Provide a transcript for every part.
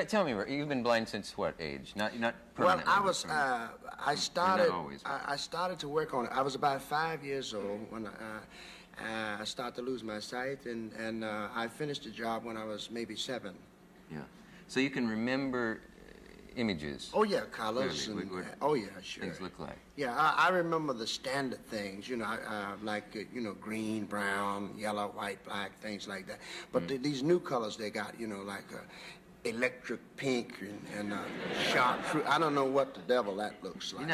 Tell me, you've been blind since what age? Not Well, permanently. I started. Not always, but- I started to work on it. I was about 5 years old when I started to lose my sight, and I finished the job when I was maybe 7. Yeah. So you can remember images. Oh yeah, colors. Clearly, And, what oh yeah, sure. things look like. Yeah, I remember the standard things, you know, like, you know, green, brown, yellow, white, black, things like that. But these new colors they got, you know, like electric pink and chartreuse. I don't know what the devil that looks like.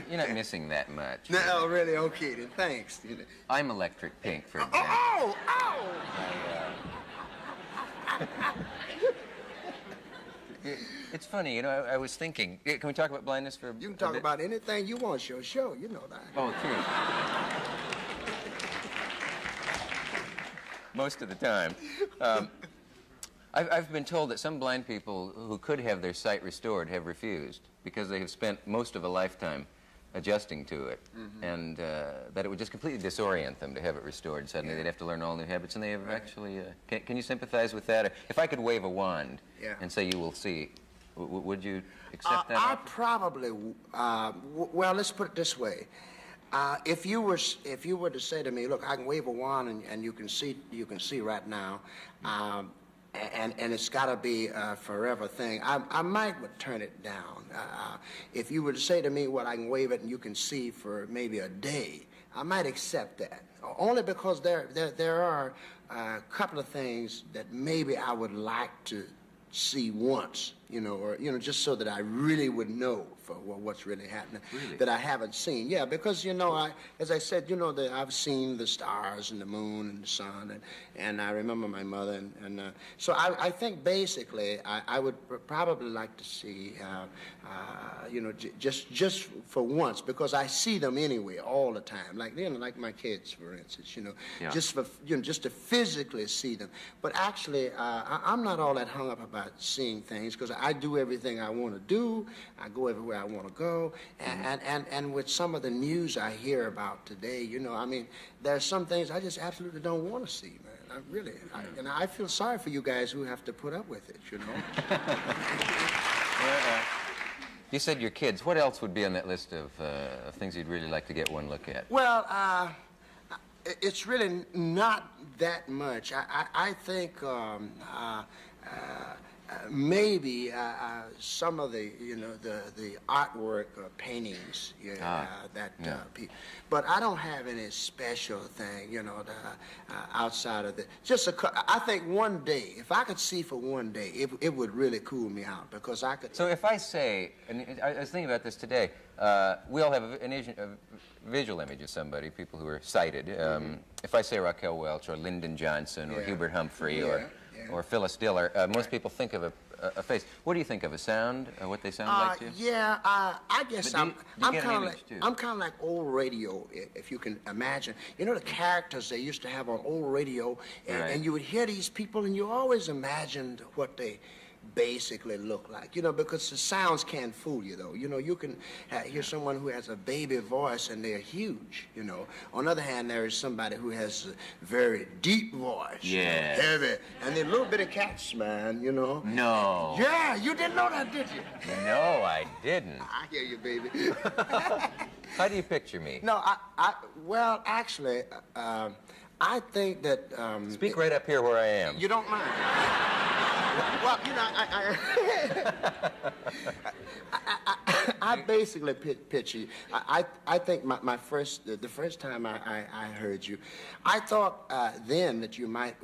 You're not missing that much. No, really, okay, then, thanks. You know. I'm electric pink, for example. Oh, oh! It's funny, you know, I was thinking, can we talk about blindness for You can talk about anything you want, show, you know that. Oh, true. Most of the time. I've been told that some blind people who could have their sight restored have refused because they have spent most of a lifetime adjusting to it, and that it would just completely disorient them to have it restored suddenly. Yeah. They'd have to learn all new habits, and they have actually... Can you sympathize with that? If I could wave a wand and say you will see, would you accept that? I probably, well, let's put it this way. If you were to say to me, look, I can wave a wand and you can see right now, and it's got to be a forever thing, I might would turn it down. If you were to say to me, well, I can wave it and you can see for maybe a day, I might accept that. Only because there are a couple of things that maybe I would like to see once, you know, or, you know, just so that I really would know for what's really happening, that I haven't seen. Yeah, because, you know, as I said, you know, I've seen the stars and the moon and the sun, and I remember my mother, and so I think basically I would probably like to see, you know, just for once, because I see them anyway all the time, like, you know, like my kids, for instance, you know, just to physically see them. But actually, I'm not all that hung up about seeing things, because I do everything I want to do. I go everywhere I want to go. And with some of the news I hear about today, you know, I mean, there are some things I just absolutely don't want to see, man. I really, and I feel sorry for you guys who have to put up with it, you know. You said your kids. What else would be on that list of things you'd really like to get one look at? Well, it's really not that much. I think maybe some of the, you know, the artwork paintings, but I don't have any special thing, you know, outside of the, I think one day, if I could see for one day, it would really cool me out, because I could. So if I say, and I was thinking about this today, we all have a visual image of somebody, people who are sighted. If I say Raquel Welch or Lyndon Johnson or Hubert Humphrey or Phyllis Diller, most people think of a face. What do you think of a sound? What they sound like to you? Yeah, I guess I'm kind of like old radio, if you can imagine. You know the characters they used to have on old radio, and you would hear these people, and you always imagined what they basically look like, you know, because the sounds can't fool you, though. You know, you can hear someone who has a baby voice and they're huge, you know. On the other hand, there is somebody who has a very deep voice, heavy, and they're little bitty cats, man, you know. No. Yeah, you didn't know that, did you? No, I didn't. I hear you, baby. How do you picture me? No, well, actually, I think that... Speak right up here where I am. You don't mind? Well, you know, I basically picture you. I think the first time I heard you, I thought then that you might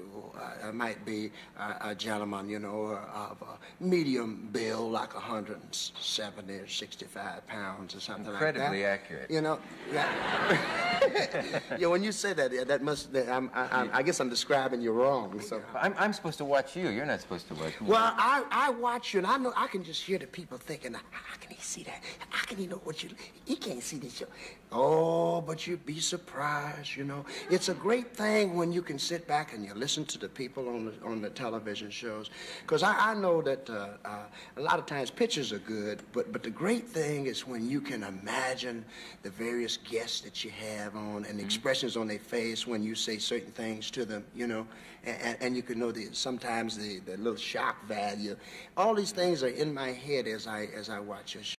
be a gentleman, you know, of a medium build, like 170 or 65 pounds or something like that. Incredibly accurate. You know, yeah. When you say that, that must. I guess I'm describing you wrong. So I'm supposed to watch you. You're not supposed to watch me. Well, I watch you, and I know I can just hear the people thinking, how can he see that? how can he know what he can't see this show. Oh, but you'd be surprised, you know. It's a great thing when you can sit back and you listen to the people on the television shows. Because I know that a lot of times pictures are good, but the great thing is when you can imagine the various guests that you have on and the expressions on their face when you say certain things to them, you know, and you can know sometimes the little shock value. All these things are in my head as I watch your show.